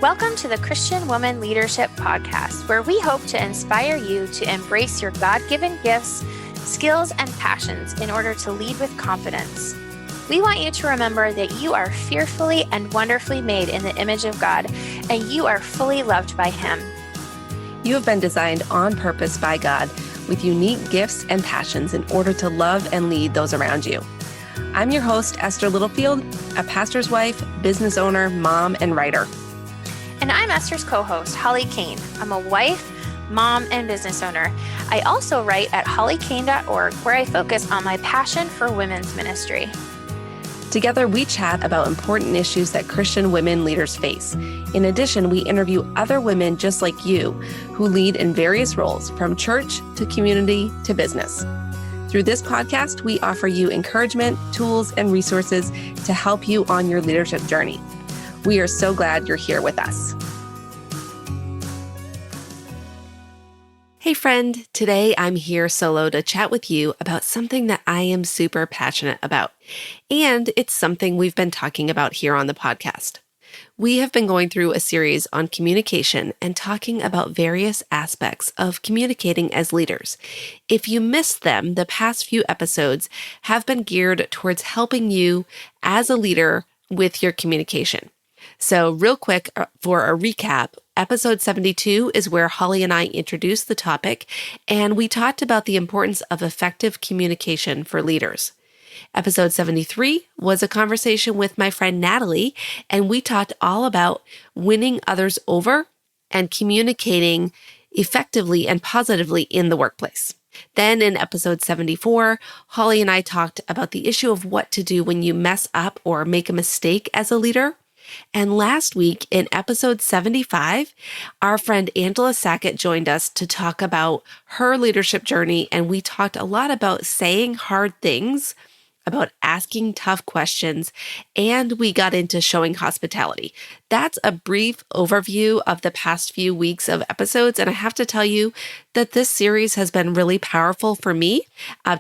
Welcome to the Christian Woman Leadership Podcast, where we hope to inspire you to embrace your God-given gifts, skills, and passions in order to lead with confidence. We want you to remember that you are fearfully and wonderfully made in the image of God, and you are fully loved by Him. You have been designed on purpose by God with unique gifts and passions in order to love and lead those around you. I'm your host, Esther Littlefield, a pastor's wife, business owner, mom, and writer. And I'm Esther's co-host, Holly Kane. I'm a wife, mom, and business owner. I also write at hollykane.org, where I focus on my passion for women's ministry. Together, we chat about important issues that Christian women leaders face. In addition, we interview other women just like you who lead in various roles, from church to community to business. Through this podcast, we offer you encouragement, tools, and resources to help you on your leadership journey. We are so glad you're here with us. Hey friend, today I'm here solo to chat with you about something that I am super passionate about. And it's something we've been talking about here on the podcast. We have been going through a series on communication and talking about various aspects of communicating as leaders. If you missed them, the past few episodes have been geared towards helping you as a leader with your communication. So real quick for a recap, episode 72 is where Holly and I introduced the topic, and we talked about the importance of effective communication for leaders. Episode 73 was a conversation with my friend Natalie, and we talked all about winning others over and communicating effectively and positively in the workplace. Then in episode 74, Holly and I talked about the issue of what to do when you mess up or make a mistake as a leader. And last week in episode 75, our friend Angela Sackett joined us to talk about her leadership journey. And we talked a lot about saying hard things, about asking tough questions, and we got into showing hospitality. That's a brief overview of the past few weeks of episodes. And I have to tell you that this series has been really powerful for me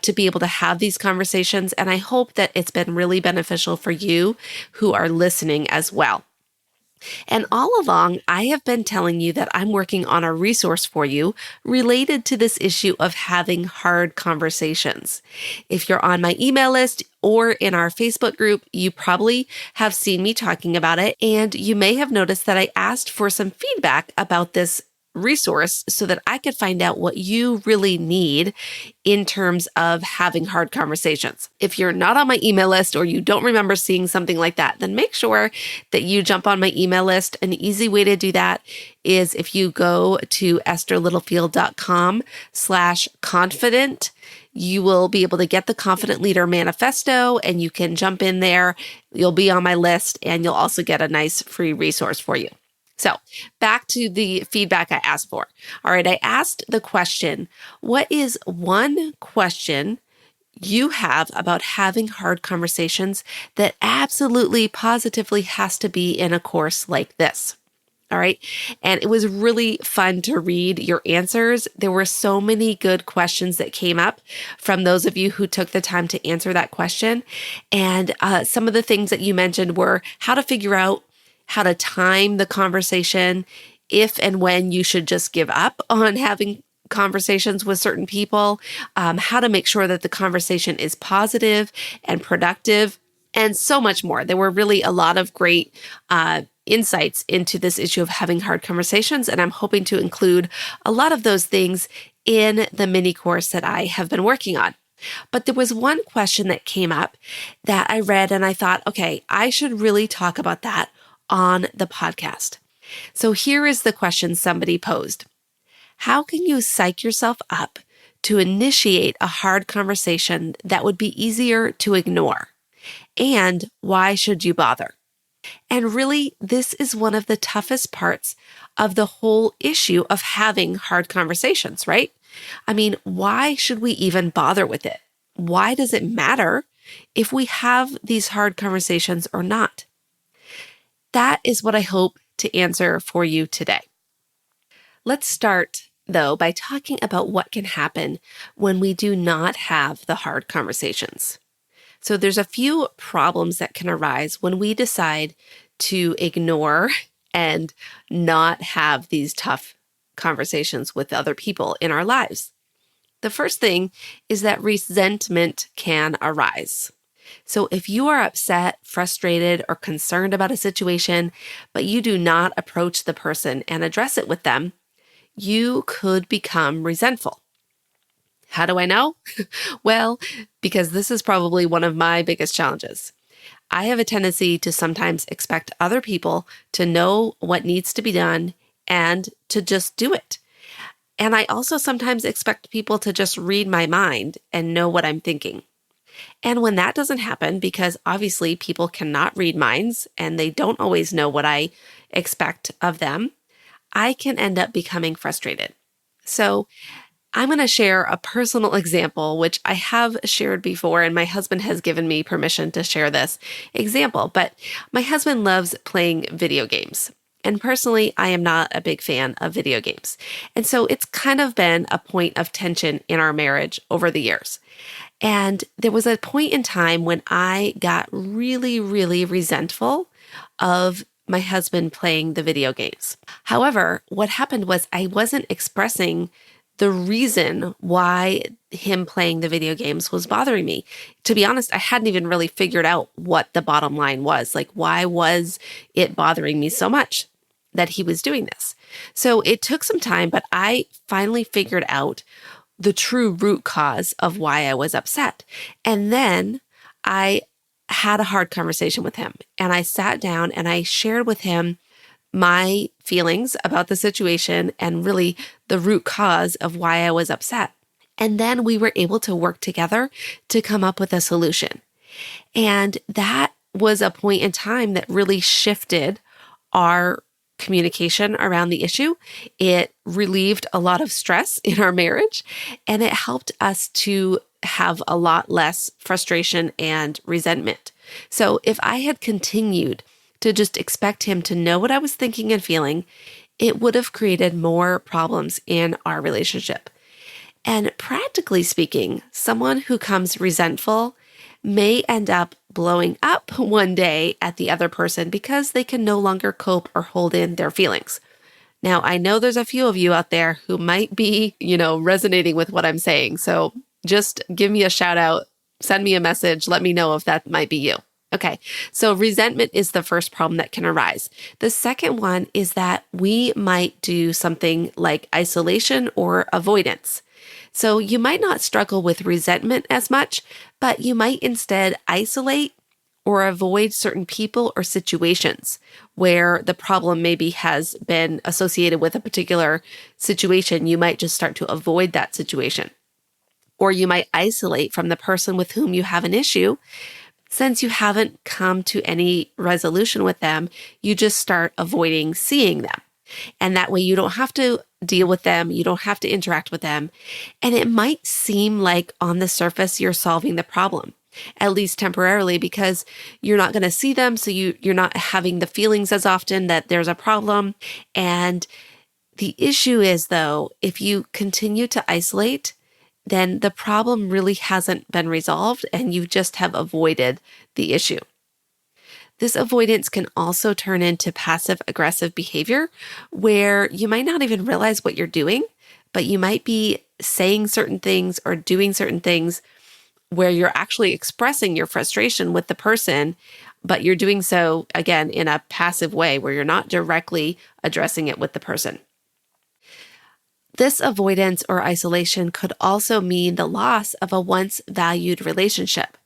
to be able to have these conversations. And I hope that it's been really beneficial for you who are listening as well. And all along, I have been telling you that I'm working on a resource for you related to this issue of having hard conversations. If you're on my email list or in our Facebook group, you probably have seen me talking about it, and you may have noticed that I asked for some feedback about this resource so that I could find out what you really need in terms of having hard conversations. If you're not on my email list or you don't remember seeing something like that, then make sure that you jump on my email list. An easy way to do that is if you go to estherlittlefield.com/confident, you will be able to get the Confident Leader Manifesto, and you can jump in there. You'll be on my list, and you'll also get a nice free resource for you. So back to the feedback I asked for. All right, I asked the question, what is one question you have about having hard conversations that absolutely positively has to be in a course like this? All right. And it was really fun to read your answers. There were so many good questions that came up from those of you who took the time to answer that question. And some of the things that you mentioned were how to figure out how to time the conversation, if and when you should just give up on having conversations with certain people, how to make sure that the conversation is positive and productive, and so much more. There were really a lot of great insights into this issue of having hard conversations, and I'm hoping to include a lot of those things in the mini course that I have been working on. But there was one question that came up that I read, and I thought, okay, I should really talk about that on the podcast. So here is the question somebody posed. How can you psych yourself up to initiate a hard conversation that would be easier to ignore? And why should you bother? And really, this is one of the toughest parts of the whole issue of having hard conversations, right? I mean, why should we even bother with it? Why does it matter if we have these hard conversations or not? That is what I hope to answer for you today. Let's start, though, by talking about what can happen when we do not have the hard conversations. So there's a few problems that can arise when we decide to ignore and not have these tough conversations with other people in our lives. The first thing is that resentment can arise. So if you are upset, frustrated, or concerned about a situation, but you do not approach the person and address it with them, you could become resentful. How do I know? Well, because this is probably one of my biggest challenges. I have a tendency to sometimes expect other people to know what needs to be done and to just do it. And I also sometimes expect people to just read my mind and know what I'm thinking. And when that doesn't happen, because obviously people cannot read minds and they don't always know what I expect of them, I can end up becoming frustrated. So I'm going to share a personal example, which I have shared before, and my husband has given me permission to share this example. But my husband loves playing video games. And personally, I am not a big fan of video games. And so it's kind of been a point of tension in our marriage over the years. And there was a point in time when I got really, really resentful of my husband playing the video games. However, what happened was I wasn't expressing the reason why him playing the video games was bothering me. To be honest, I hadn't even really figured out what the bottom line was. Like, why was it bothering me so much that he was doing this? So it took some time, but I finally figured out the true root cause of why I was upset. And then I had a hard conversation with him, and I sat down and I shared with him my feelings about the situation and really the root cause of why I was upset. And then we were able to work together to come up with a solution. And that was a point in time that really shifted our communication around the issue. It relieved a lot of stress in our marriage, and it helped us to have a lot less frustration and resentment. So if I had continued to just expect him to know what I was thinking and feeling, it would have created more problems in our relationship. And practically speaking, someone who comes resentful may end up blowing up one day at the other person because they can no longer cope or hold in their feelings. Now, I know there's a few of you out there who might be, resonating with what I'm saying. So just give me a shout out, send me a message, let me know if that might be you. Okay, so resentment is the first problem that can arise. The second one is that we might do something like isolation or avoidance. So you might not struggle with resentment as much, but you might instead isolate or avoid certain people or situations where the problem maybe has been associated with a particular situation. You might just start to avoid that situation. Or you might isolate from the person with whom you have an issue. Since you haven't come to any resolution with them, you just start avoiding seeing them. And that way you don't have to deal with them. You don't have to interact with them. And it might seem like on the surface, you're solving the problem, at least temporarily, because you're not going to see them. So you're not having the feelings as often that there's a problem. And the issue is, though, if you continue to isolate, then the problem really hasn't been resolved and you just have avoided the issue. This avoidance can also turn into passive aggressive behavior where you might not even realize what you're doing, but you might be saying certain things or doing certain things where you're actually expressing your frustration with the person, but you're doing so, again, in a passive way where you're not directly addressing it with the person. This avoidance or isolation could also mean the loss of a once valued relationship.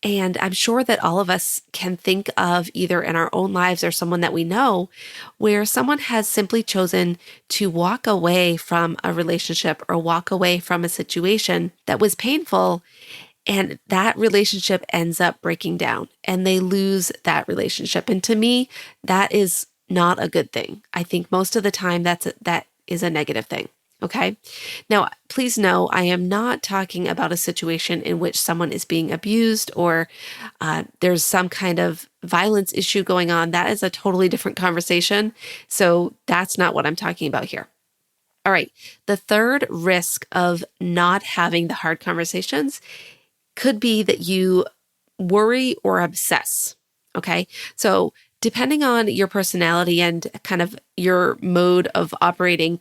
And I'm sure that all of us can think of either in our own lives or someone that we know where someone has simply chosen to walk away from a relationship or walk away from a situation that was painful, and that relationship ends up breaking down and they lose that relationship. And to me, that is not a good thing. I think most of the time that is a negative thing. Okay. Now, please know I am not talking about a situation in which someone is being abused or there's some kind of violence issue going on. That is a totally different conversation. So that's not what I'm talking about here. All right. The third risk of not having the hard conversations could be that you worry or obsess. Okay. So depending on your personality and kind of your mode of operating,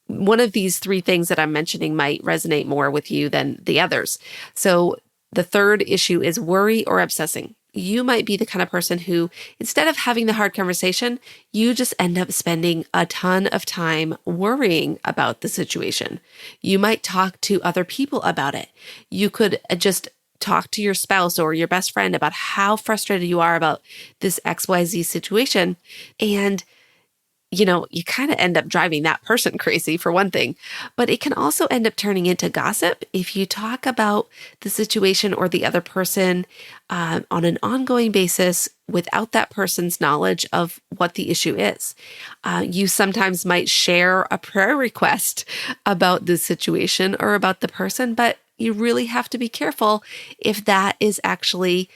one of these three things that I'm mentioning might resonate more with you than the others. So the third issue is worry or obsessing. You might be the kind of person who, instead of having the hard conversation, you just end up spending a ton of time worrying about the situation. You might talk to other people about it. You could just talk to your spouse or your best friend about how frustrated you are about this XYZ situation. And you kind of end up driving that person crazy for one thing, but it can also end up turning into gossip if you talk about the situation or the other person on an ongoing basis without that person's knowledge of what the issue is. You sometimes might share a prayer request about the situation or about the person, but you really have to be careful if that is actually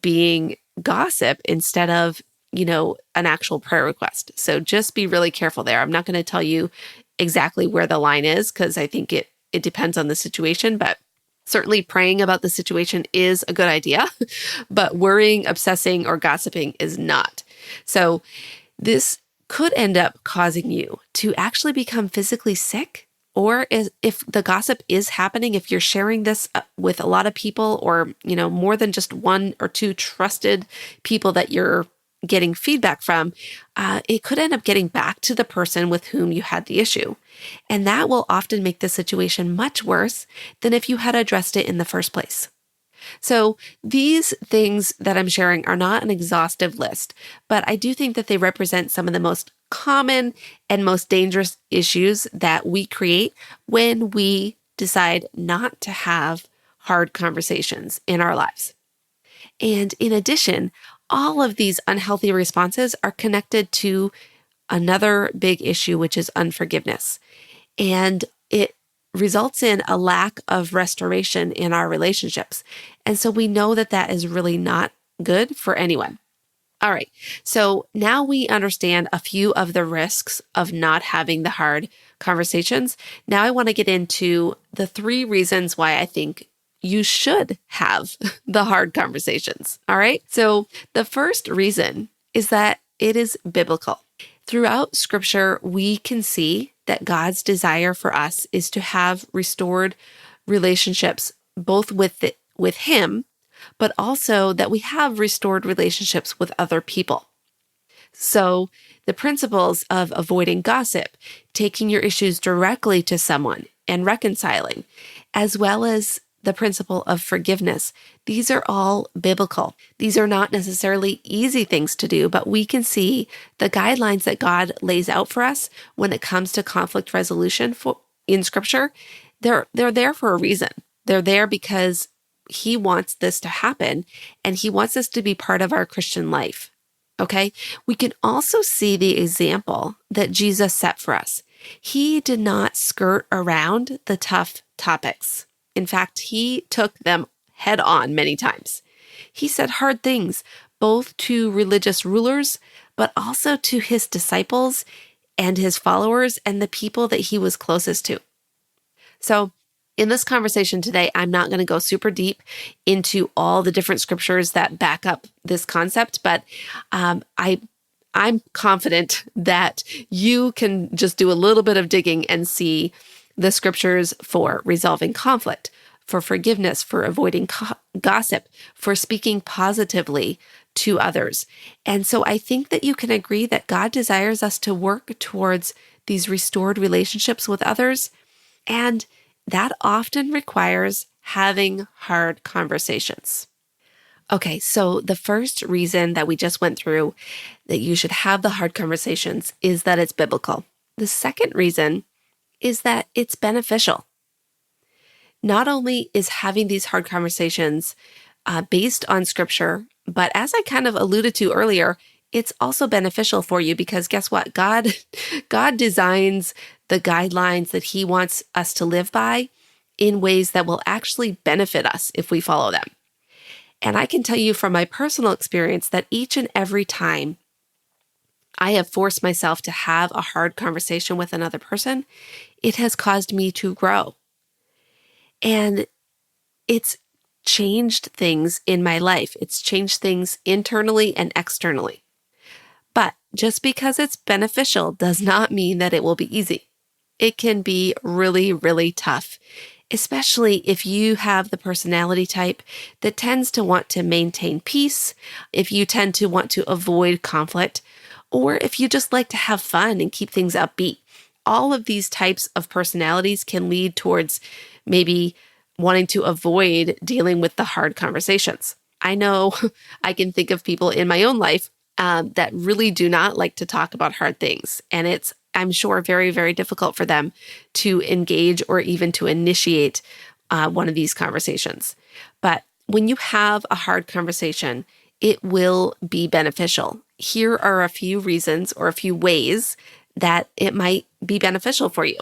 being gossip instead of an actual prayer request. So just be really careful there. I'm not going to tell you exactly where the line is because I think it depends on the situation, but certainly praying about the situation is a good idea, but worrying, obsessing, or gossiping is not. So this could end up causing you to actually become physically sick, or if the gossip is happening, if you're sharing this with a lot of people or, more than just one or two trusted people that you're getting feedback from, it could end up getting back to the person with whom you had the issue. And that will often make the situation much worse than if you had addressed it in the first place. So these things that I'm sharing are not an exhaustive list, but I do think that they represent some of the most common and most dangerous issues that we create when we decide not to have hard conversations in our lives. And in addition, all of these unhealthy responses are connected to another big issue, which is unforgiveness. And it results in a lack of restoration in our relationships. And so we know that that is really not good for anyone. All right. So now we understand a few of the risks of not having the hard conversations. Now I want to get into the 3 reasons why I think you should have the hard conversations. All right. So the first reason is that it is biblical. Throughout Scripture, we can see that God's desire for us is to have restored relationships, both with Him, but also that we have restored relationships with other people. So the principles of avoiding gossip, taking your issues directly to someone and reconciling, as well as the principle of forgiveness, these are all biblical. These are not necessarily easy things to do, but we can see the guidelines that God lays out for us when it comes to conflict resolution in Scripture. They're there for a reason. They're there because He wants this to happen, and He wants this to be part of our Christian life. Okay? We can also see the example that Jesus set for us. He did not skirt around the tough topics. In fact, He took them head on many times. He said hard things, both to religious rulers, but also to His disciples and His followers and the people that He was closest to. So in this conversation today, I'm not going to go super deep into all the different scriptures that back up this concept, but I'm confident that you can just do a little bit of digging and see the scriptures for resolving conflict, for forgiveness, for avoiding gossip, for speaking positively to others. And so I think that you can agree that God desires us to work towards these restored relationships with others, and that often requires having hard conversations. Okay, so the first reason that we just went through that you should have the hard conversations is that it's biblical. The second reason is that it's beneficial. Not only is having these hard conversations based on Scripture, but as I kind of alluded to earlier, it's also beneficial for you because guess what? God designs the guidelines that He wants us to live by in ways that will actually benefit us if we follow them. And I can tell you from my personal experience that each and every time I have forced myself to have a hard conversation with another person, it has caused me to grow. And it's changed things in my life. It's changed things internally and externally. But just because it's beneficial does not mean that it will be easy. It can be really, really tough, especially if you have the personality type that tends to want to maintain peace, if you tend to want to avoid conflict, or if you just like to have fun and keep things upbeat. All of these types of personalities can lead towards maybe wanting to avoid dealing with the hard conversations. I know I can think of people in my own life that really do not like to talk about hard things. And it's, I'm sure, very, very difficult for them to engage or even to initiate one of these conversations. But when you have a hard conversation, it will be beneficial. Here are a few reasons or a few ways that it might be beneficial for you.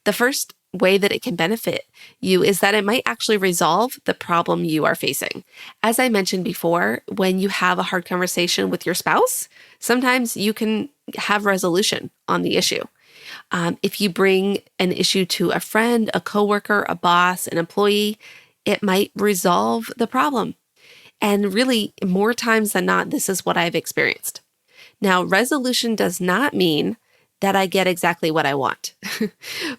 The first way that it can benefit you is that it might actually resolve the problem you are facing. As I mentioned before, when you have a hard conversation with your spouse, sometimes you can have resolution on the issue. If you bring an issue to a friend, a coworker, a boss, an employee, it might resolve the problem. And really, more times than not, this is what I've experienced. Now, resolution does not mean that I get exactly what I want,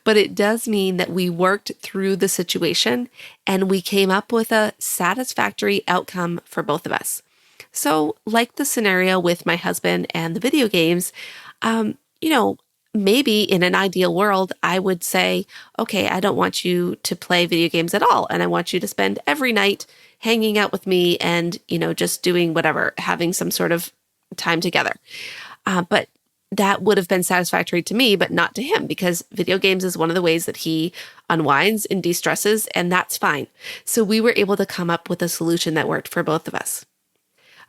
but it does mean that we worked through the situation and we came up with a satisfactory outcome for both of us. So, like the scenario with my husband and the video games, maybe in an ideal world, I would say, okay, I don't want you to play video games at all. And I want you to spend every night hanging out with me and, just doing whatever, having some sort of time together. But that would have been satisfactory to me, but not to him, because video games is one of the ways that he unwinds and de-stresses, and that's fine. So we were able to come up with a solution that worked for both of us.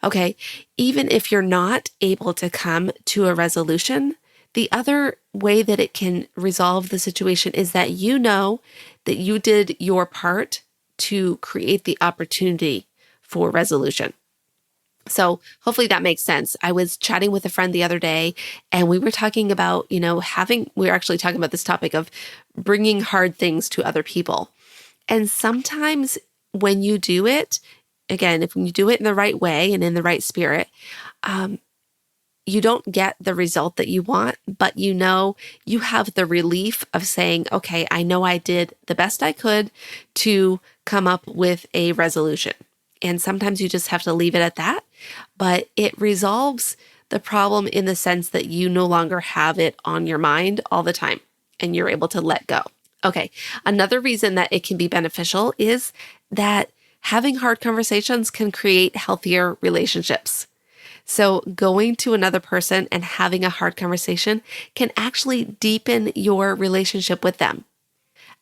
Okay, even if you're not able to come to a resolution, the other way that it can resolve the situation is that you know that you did your part to create the opportunity for resolution. So hopefully that makes sense. I was chatting with a friend the other day and we were talking about, we were actually talking about this topic of bringing hard things to other people. And sometimes when you do it, again, if you do it in the right way and in the right spirit, you don't get the result that you want, but you have the relief of saying, okay, I know I did the best I could to come up with a resolution. And sometimes you just have to leave it at that, but it resolves the problem in the sense that you no longer have it on your mind all the time and you're able to let go. Okay. Another reason that it can be beneficial is that having hard conversations can create healthier relationships. So going to another person and having a hard conversation can actually deepen your relationship with them.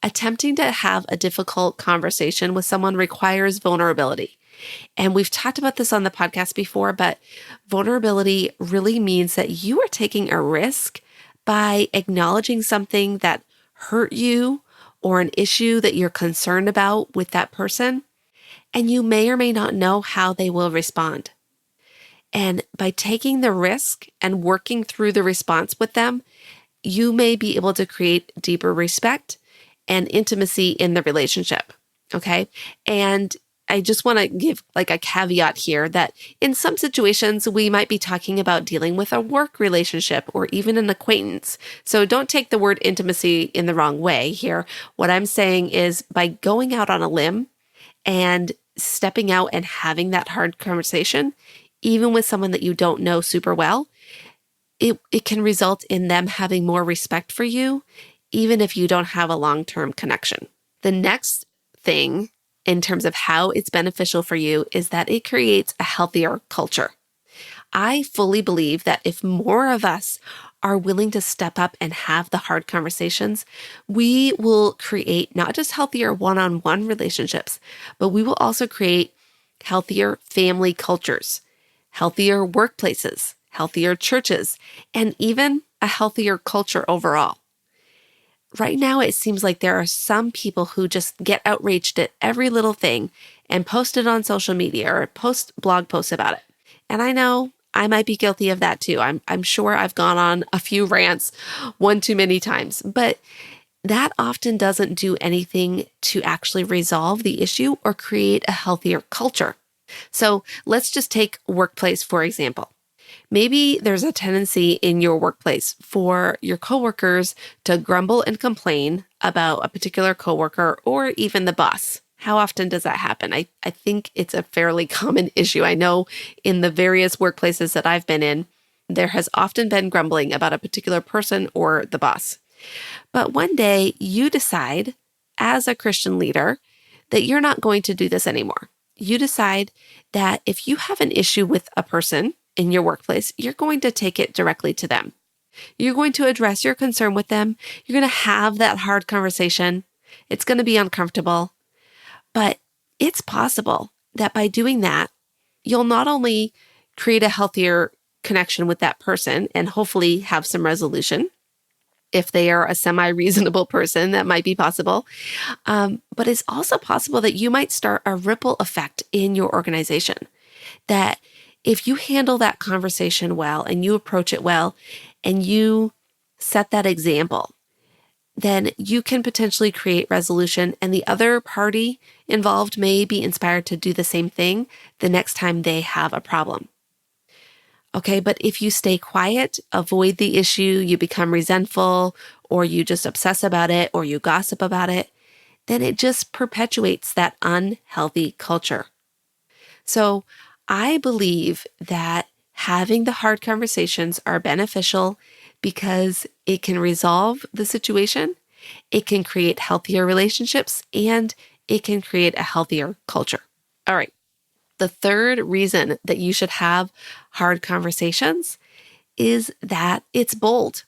Attempting to have a difficult conversation with someone requires vulnerability. And we've talked about this on the podcast before, but vulnerability really means that you are taking a risk by acknowledging something that hurt you or an issue that you're concerned about with that person. And you may or may not know how they will respond. And by taking the risk and working through the response with them, you may be able to create deeper respect and intimacy in the relationship. Okay. And I just want to give like a caveat here that in some situations, we might be talking about dealing with a work relationship or even an acquaintance. So don't take the word intimacy in the wrong way here. What I'm saying is by going out on a limb and stepping out and having that hard conversation, even with someone that you don't know super well, it can result in them having more respect for you, even if you don't have a long-term connection. The next thing in terms of how it's beneficial for you is that it creates a healthier culture. I fully believe that if more of us are willing to step up and have the hard conversations, we will create not just healthier one-on-one relationships, but we will also create healthier family cultures, healthier workplaces, healthier churches, and even a healthier culture overall. Right now, it seems like there are some people who just get outraged at every little thing and post it on social media or post blog posts about it. And I know I might be guilty of that too. I'm sure I've gone on a few rants one too many times, but that often doesn't do anything to actually resolve the issue or create a healthier culture. So let's just take workplace, for example. Maybe there's a tendency in your workplace for your coworkers to grumble and complain about a particular coworker or even the boss. How often does that happen? I think it's a fairly common issue. I know in the various workplaces that I've been in, there has often been grumbling about a particular person or the boss. But one day you decide as a Christian leader that you're not going to do this anymore. You decide that if you have an issue with a person in your workplace, you're going to take it directly to them. You're going to address your concern with them. You're going to have that hard conversation. It's going to be uncomfortable, but it's possible that by doing that, you'll not only create a healthier connection with that person and hopefully have some resolution. If they are a semi-reasonable person, that might be possible. But it's also possible that you might start a ripple effect in your organization. That if you handle that conversation well and you approach it well and you set that example, then you can potentially create resolution and the other party involved may be inspired to do the same thing the next time they have a problem. Okay, but if you stay quiet, avoid the issue, you become resentful, or you just obsess about it, or you gossip about it, then it just perpetuates that unhealthy culture. So I believe that having the hard conversations are beneficial because it can resolve the situation, it can create healthier relationships, and it can create a healthier culture. All right. The third reason that you should have hard conversations is that it's bold.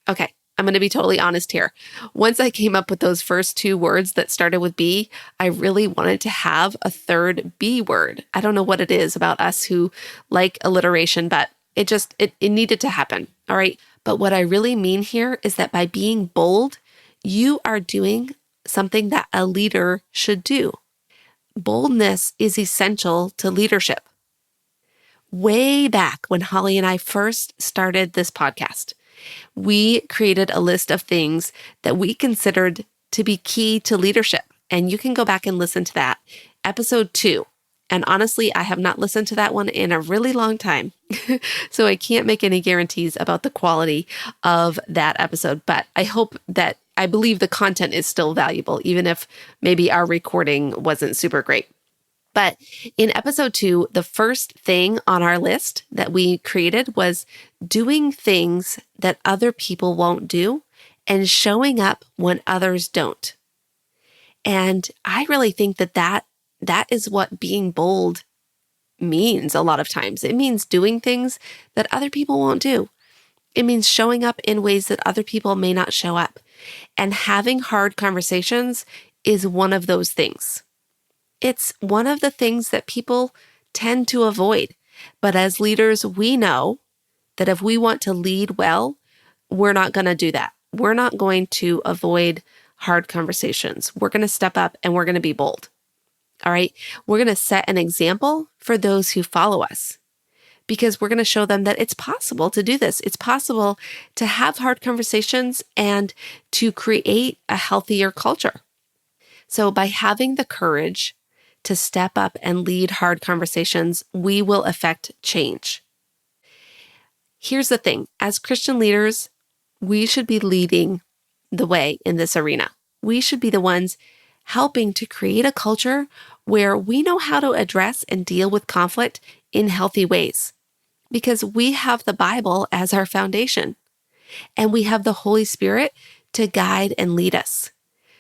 Okay, I'm going to be totally honest here. Once I came up with those first two words that started with B, I really wanted to have a third B word. I don't know what it is about us who like alliteration, but it needed to happen. All right. But what I really mean here is that by being bold, you are doing something that a leader should do. Boldness is essential to leadership. Way back when Holly and I first started this podcast, we created a list of things that we considered to be key to leadership. And you can go back and listen to that, episode 2. And honestly, I have not listened to that one in a really long time. So I can't make any guarantees about the quality of that episode, but I believe the content is still valuable, even if maybe our recording wasn't super great. But in episode 2, the first thing on our list that we created was doing things that other people won't do and showing up when others don't. And I really think that is what being bold means a lot of times. It means doing things that other people won't do. It means showing up in ways that other people may not show up. And having hard conversations is one of those things. It's one of the things that people tend to avoid. But as leaders, we know that if we want to lead well, we're not going to do that. We're not going to avoid hard conversations. We're going to step up and we're going to be bold. All right. We're going to set an example for those who follow us because we're going to show them that it's possible to do this. It's possible to have hard conversations and to create a healthier culture. So by having the courage to step up and lead hard conversations, we will affect change. Here's the thing. As Christian leaders, we should be leading the way in this arena. We should be the ones helping to create a culture where we know how to address and deal with conflict in healthy ways because we have the Bible as our foundation and we have the Holy Spirit to guide and lead us.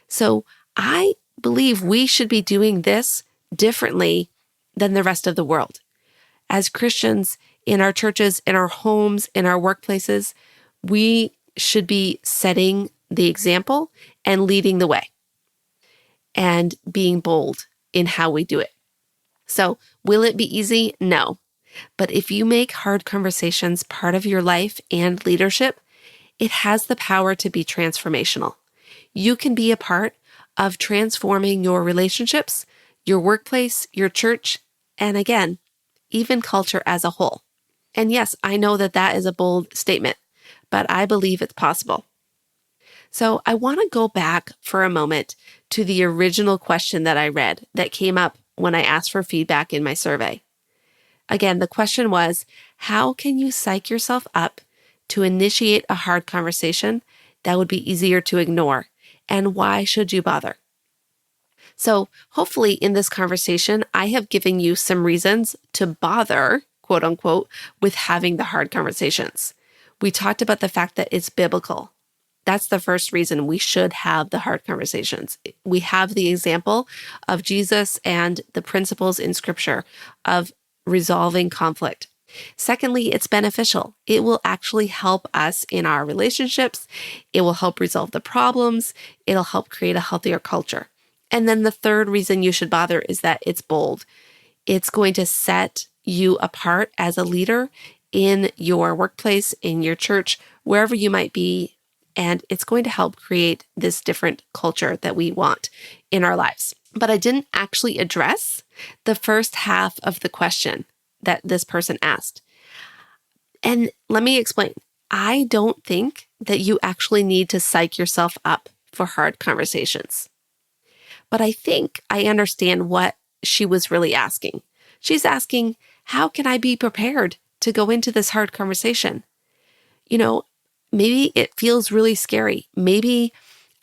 So I believe we should be doing this differently than the rest of the world. As Christians in our churches, in our homes, in our workplaces, we should be setting the example and leading the way and being bold in how we do it. So will it be easy? No. But if you make hard conversations part of your life and leadership, it has the power to be transformational. You can be a part of transforming your relationships, your workplace, your church, and again, even culture as a whole. And yes, I know that is a bold statement, but I believe it's possible. So I want to go back for a moment to the original question that I read that came up when I asked for feedback in my survey. Again, the question was, how can you psych yourself up to initiate a hard conversation that would be easier to ignore? And why should you bother? So hopefully in this conversation, I have given you some reasons to bother, quote unquote, with having the hard conversations. We talked about the fact that it's biblical. That's the first reason we should have the hard conversations. We have the example of Jesus and the principles in Scripture of resolving conflict. Secondly, it's beneficial. It will actually help us in our relationships. It will help resolve the problems. It'll help create a healthier culture. And then the third reason you should bother is that it's bold. It's going to set you apart as a leader in your workplace, in your church, wherever you might be. And it's going to help create this different culture that we want in our lives. But I didn't actually address the first half of the question that this person asked. And let me explain. I don't think that you actually need to psych yourself up for hard conversations. But I think I understand what she was really asking. She's asking, how can I be prepared to go into this hard conversation? Maybe it feels really scary. Maybe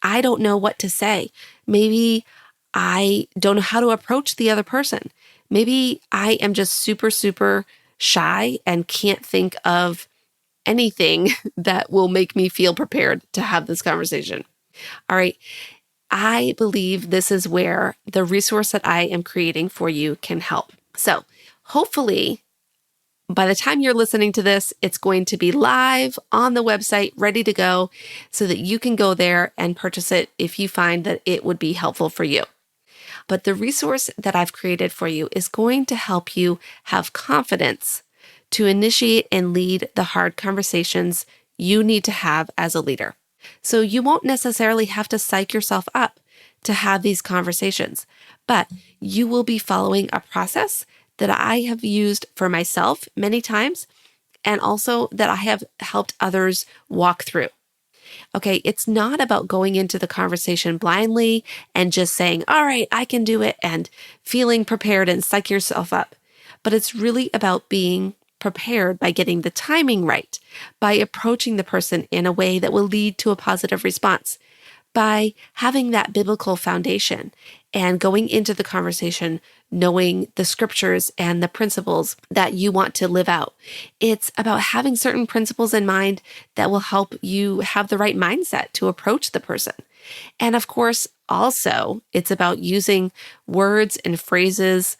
I don't know what to say. Maybe I don't know how to approach the other person. Maybe I am just super, super shy and can't think of anything that will make me feel prepared to have this conversation. All right. I believe this is where the resource that I am creating for you can help. So hopefully, by the time you're listening to this, it's going to be live on the website, ready to go, so that you can go there and purchase it if you find that it would be helpful for you. But the resource that I've created for you is going to help you have confidence to initiate and lead the hard conversations you need to have as a leader. So you won't necessarily have to psych yourself up to have these conversations, but you will be following a process that I have used for myself many times, and also that I have helped others walk through. Okay, it's not about going into the conversation blindly and just saying, all right, I can do it, and feeling prepared and psych yourself up. But it's really about being prepared by getting the timing right, by approaching the person in a way that will lead to a positive response, by having that biblical foundation and going into the conversation knowing the scriptures and the principles that you want to live out. It's about having certain principles in mind that will help you have the right mindset to approach the person. And of course, also, it's about using words and phrases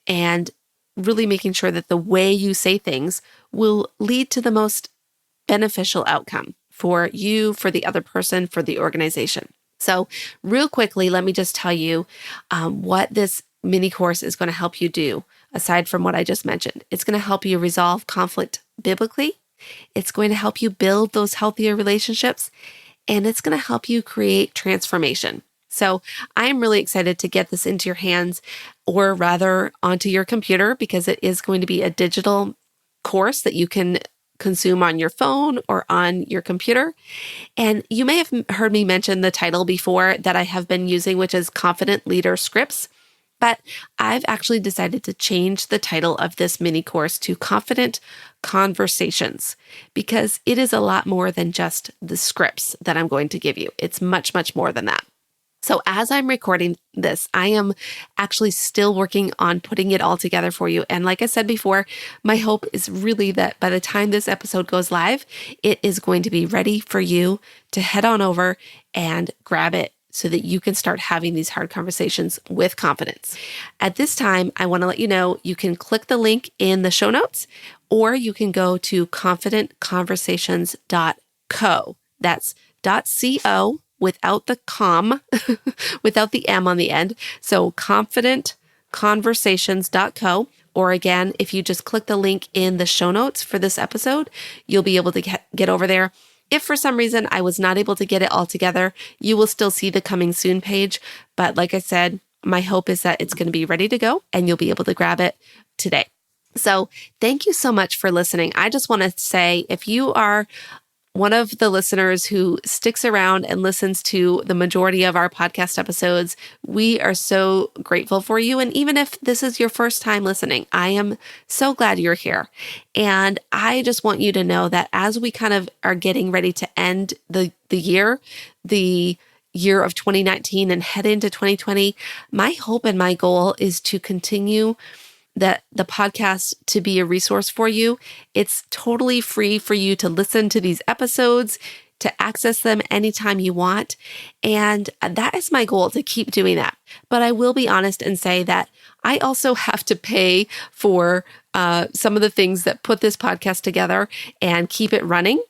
and really making sure that the way you say things will lead to the most beneficial outcome for you, for the other person, for the organization. So real quickly, let me just tell you what this mini course is going to help you do, aside from what I just mentioned. It's going to help you resolve conflict biblically. It's going to help you build those healthier relationships, and it's going to help you create transformation. So I am really excited to get this into your hands, or rather onto your computer, because it is going to be a digital course that you can consume on your phone or on your computer. And you may have heard me mention the title before that I have been using, which is Confident Leader Scripts. But I've actually decided to change the title of this mini course to Confident Conversations, because it is a lot more than just the scripts that I'm going to give you. It's much, much more than that. So as I'm recording this, I am actually still working on putting it all together for you. And like I said before, my hope is really that by the time this episode goes live, it is going to be ready for you to head on over and grab it so that you can start having these hard conversations with confidence. At this time, I want to let you know you can click the link in the show notes, or you can go to confidentconversations.co. That's .co. Without the com, without the M on the end. So confidentconversations.co. Or again, if you just click the link in the show notes for this episode, you'll be able to get over there. If for some reason I was not able to get it all together, you will still see the coming soon page. But like I said, my hope is that it's going to be ready to go and you'll be able to grab it today. So thank you so much for listening. I just want to say, if you are one of the listeners who sticks around and listens to the majority of our podcast episodes, we are so grateful for you. And even if this is your first time listening, I am so glad you're here. And I just want you to know that as we kind of are getting ready to end the year of 2019 and head into 2020, my hope and my goal is to continue the podcast to be a resource for you. It's totally free for you to listen to these episodes, to access them anytime you want. And that is my goal, to keep doing that. But I will be honest and say that I also have to pay for some of the things that put this podcast together and keep it running.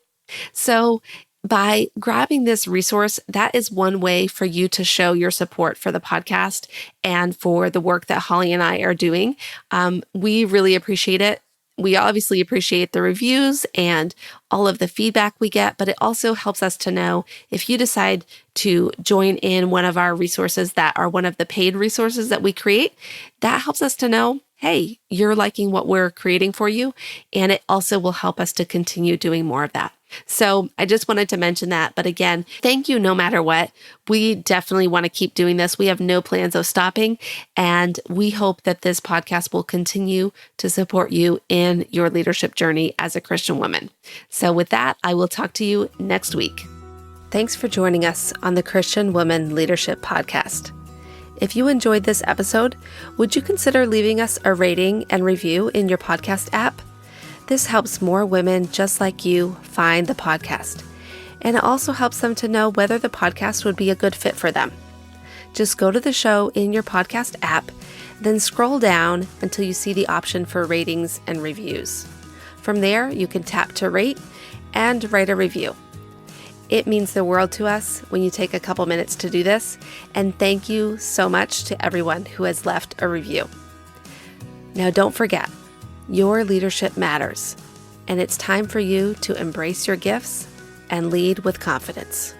So by grabbing this resource, that is one way for you to show your support for the podcast and for the work that Holly and I are doing. We really appreciate it. We obviously appreciate the reviews and all of the feedback we get, but it also helps us to know if you decide to join in one of our resources that are one of the paid resources that we create. That helps us to know, hey, you're liking what we're creating for you. And it also will help us to continue doing more of that. So I just wanted to mention that. But again, thank you no matter what. We definitely want to keep doing this. We have no plans of stopping. And we hope that this podcast will continue to support you in your leadership journey as a Christian woman. So with that, I will talk to you next week. Thanks for joining us on the Christian Woman Leadership Podcast. If you enjoyed this episode, would you consider leaving us a rating and review in your podcast app? This helps more women just like you find the podcast, and it also helps them to know whether the podcast would be a good fit for them. Just go to the show in your podcast app, then scroll down until you see the option for ratings and reviews. From there, you can tap to rate and write a review. It means the world to us when you take a couple minutes to do this, and thank you so much to everyone who has left a review. Now, don't forget, your leadership matters, and it's time for you to embrace your gifts and lead with confidence.